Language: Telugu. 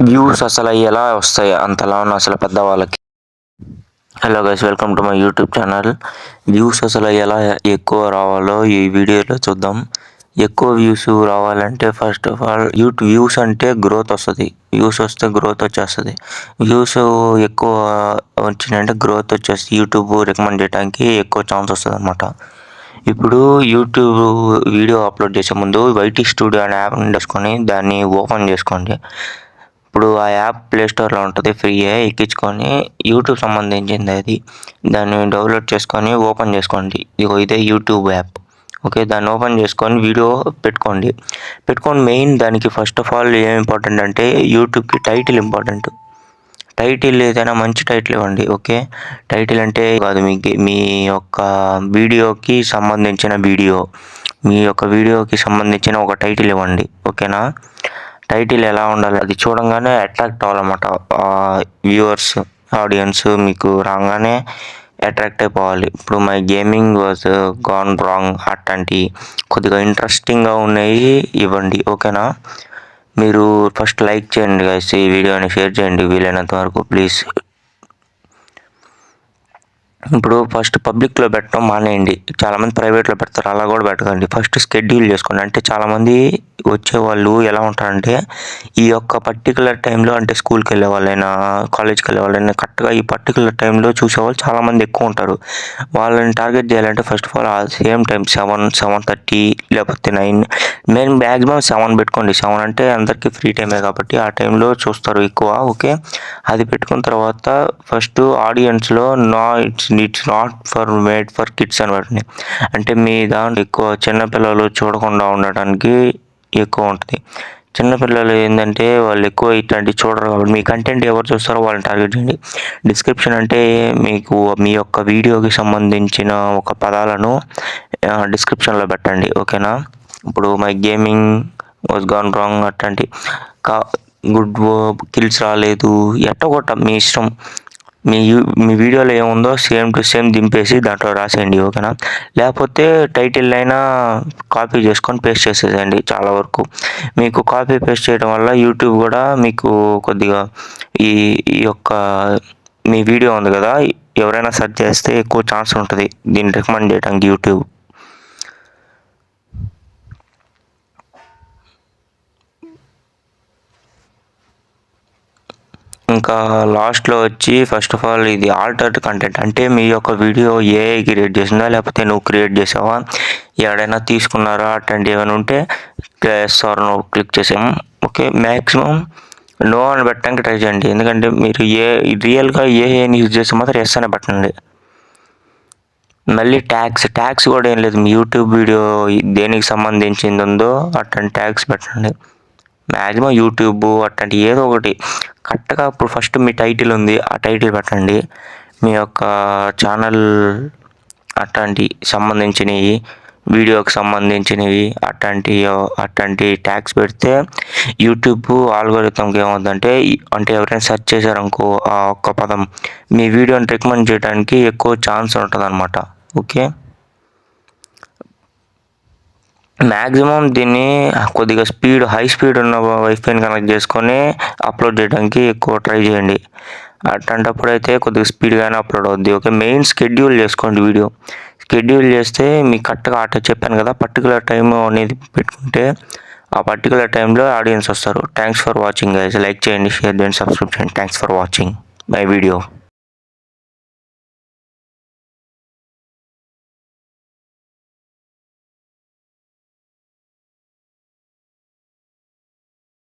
వ్యూస్ అసలు ఎలా వస్తాయి అంతలా అసలు పెద్దవాళ్ళకి. Hello guys, welcome to my YouTube channel. Views అసలు ఎలా ఎక్కువ రావాలో ఈ వీడియోలో చూద్దాం. ఎక్కువ వ్యూస్ రావాలంటే ఫస్ట్ ఆఫ్ ఆల్ వ్యూస్ అంటే గ్రోత్ వస్తుంది. వ్యూస్ వస్తే గ్రోత్ వచ్చేస్తుంది. వ్యూస్ ఎక్కువ వచ్చినాయంటే గ్రోత్ వచ్చేసి యూట్యూబ్ రికమెండ్ చేయడానికి ఎక్కువ ఛాన్స్ వస్తుంది అనమాట. ఇప్పుడు యూట్యూబ్ వీడియో అప్లోడ్ చేసే ముందు వైటీ స్టూడియో అనే యాప్ ఉండేసుకొని దాన్ని ఓపెన్ చేసుకోండి. ఇప్పుడు ఆ యాప్ ప్లేస్టోర్లో ఉంటుంది, ఫ్రీయే, ఎక్కించుకొని యూట్యూబ్ సంబంధించింది అది. దాన్ని డౌన్లోడ్ చేసుకొని ఓపెన్ చేసుకోండి. ఇదే యూట్యూబ్ యాప్. ఓకే, దాన్ని ఓపెన్ చేసుకొని వీడియో పెట్టుకోండి. మెయిన్ దానికి ఫస్ట్ ఆఫ్ ఆల్ ఏం ఇంపార్టెంట్ అంటే యూట్యూబ్కి టైటిల్ ఇంపార్టెంట్. టైటిల్ ఏదైనా మంచి టైటిల్ ఇవ్వండి. ఓకే, టైటిల్ అంటే కాదు, మీ యొక్క వీడియోకి సంబంధించిన ఒక టైటిల్ ఇవ్వండి. ఓకేనా? టైటిల్ ఎలా ఉండాలి, అది చూడంగానే అట్రాక్ట్ అవ్వాలన్నమాట. వ్యూవర్స్, ఆడియన్స్ మీకు రాగానే అట్రాక్ట్ అయిపోవాలి. ఇప్పుడు my gaming was gone wrong అట్లాంటి కొద్దిగా ఇంట్రెస్టింగ్గా ఉన్నాయి ఇవ్వండి. ఓకేనా? మీరు ఫస్ట్ లైక్ చేయండి గైస్, ఈ వీడియోని షేర్ చేయండి వీలైనంత వరకు ప్లీజ్. ఇప్పుడు ఫస్ట్ పబ్లిక్లో పెట్టడం మానేయండి. చాలామంది ప్రైవేట్లో పెడతారు, అలా కూడా పెట్టకండి. ఫస్ట్ షెడ్యూల్ చేసుకోండి. అంటే చాలామంది వచ్చేవాళ్ళు ఎలా ఉంటారంటే ఈ యొక్క పర్టికులర్ టైంలో, అంటే స్కూల్కి వెళ్ళే వాళ్ళైనా కాలేజ్కి వెళ్ళే వాళ్ళైనా కరెక్ట్గా ఈ పర్టికులర్ టైంలో చూసేవాళ్ళు చాలామంది ఎక్కువ ఉంటారు. వాళ్ళని టార్గెట్ చేయాలంటే first of all same time 7:30 లేకపోతే 9, మేము మ్యాక్సిమం 7 పెట్టుకోండి. 7 అంటే అందరికీ ఫ్రీ టైమే కాబట్టి ఆ టైంలో చూస్తారు ఎక్కువ. ఓకే, అది పెట్టుకున్న తర్వాత ఫస్ట్ ఆడియన్స్లో it's not made for kids అని పెట్టండి. అంటే మీ దాంట్లో ఎక్కువ చిన్నపిల్లలు చూడకుండా ఉండటానికి ఎక్కువ ఉంటుంది. చిన్నపిల్లలు ఏంటంటే వాళ్ళు ఎక్కువ ఇట్లాంటివి చూడరు కాబట్టి మీ కంటెంట్ ఎవరు చూస్తారో వాళ్ళని టార్గెట్ చేయండి. డిస్క్రిప్షన్ అంటే మీకు మీ యొక్క వీడియోకి సంబంధించిన ఒక పదాలను డిస్క్రిప్షన్లో పెట్టండి. ఓకేనా? ఇప్పుడు my gaming was gone wrong అట్లాంటి గుడ్ కిల్స్ రాలేదు ఎట్టగొట్ట మీ ఇష్టం. మీ వీడియోలో ఏముందో సేమ్ టు సేమ్ దింపేసి దాంట్లో రాసేయండి. ఓకేనా? లేకపోతే టైటిల్ అయినా కాపీ చేసుకొని పేస్ట్ చేసేయండి. చాలా వరకు మీకు కాపీ పేస్ట్ చేయడం వల్ల యూట్యూబ్ కూడా మీకు కొద్దిగా ఈ యొక్క మీ వీడియో ఉంది కదా, ఎవరైనా సెర్చ్ చేస్తే ఎక్కువ ఛాన్స్ ఉంటుంది దీన్ని రికమెండ్ చేయడానికి యూట్యూబ్. ఇంకా లాస్ట్లో వచ్చి ఫస్ట్ ఆఫ్ ఆల్ ఇది ఆల్టర్డ్ కంటెంట్. అంటే మీ యొక్క వీడియో ఏఐ క్రియేట్ చేసిందా లేకపోతే నువ్వు క్రియేట్ చేసావా, ఎవడైనా తీసుకున్నారా, అట్లాంటివి ఏమైనా ఉంటే ఎస్ ఆర్ నో క్లిక్ చేసాము. ఓకే, మ్యాక్సిమం నో అని పెట్టడానికి ట్రై చేయండి. ఎందుకంటే మీరు రియల్గా ఏఐని యూజ్ చేస్తే మాత్రం ఎస్ అని పెట్టండి. మళ్ళీ ట్యాక్స్ కూడా ఏం లేదు. మీ యూట్యూబ్ వీడియో దేనికి సంబంధించింది ఉందో అట్లాంటి ట్యాక్స్ పెట్టండి. మ్యాక్సిమం యూట్యూబ్ అట్లాంటి ఏదో ఒకటి కరెక్ట్గా. ఇప్పుడు ఫస్ట్ మీ టైటిల్ ఉంది, ఆ టైటిల్ పెట్టండి. మీ యొక్క ఛానల్ అట్లాంటి సంబంధించినవి, వీడియోకి సంబంధించినవి అట్లాంటి ట్యాగ్స్ పెడితే యూట్యూబ్ ఆల్గోరిథంకి ఏమవుతుందంటే, అంటే ఎవరైనా సెర్చ్ చేశారనుకో ఆ ఒక్క పదం మీ వీడియోని రికమెండ్ చేయడానికి ఎక్కువ ఛాన్స్ ఉంటుంది అనమాట. ఓకే, మ్యాక్సిమం దీన్ని కొద్దిగా హై స్పీడ్ ఉన్న వైఫైని కనెక్ట్ చేసుకొని అప్లోడ్ చేయడానికి ఎక్కువ ట్రై చేయండి. అట్లాంటప్పుడు అయితే కొద్దిగా స్పీడ్గానే అప్లోడ్ అవుద్ది. ఓకే, మెయిన్ షెడ్యూల్ చేసుకోండి. వీడియో షెడ్యూల్ చేస్తే మీకు కరెక్ట్గా చెప్పాను కదా, పర్టికులర్ టైం అనేది పెట్టుకుంటే ఆ పర్టికులర్ టైంలో ఆడియన్స్ వస్తారు. Thanks for watching guys. Like చేయండి, షేర్ చేయండి, సబ్స్క్రైబ్ చేయండి. Thanks for watching my video.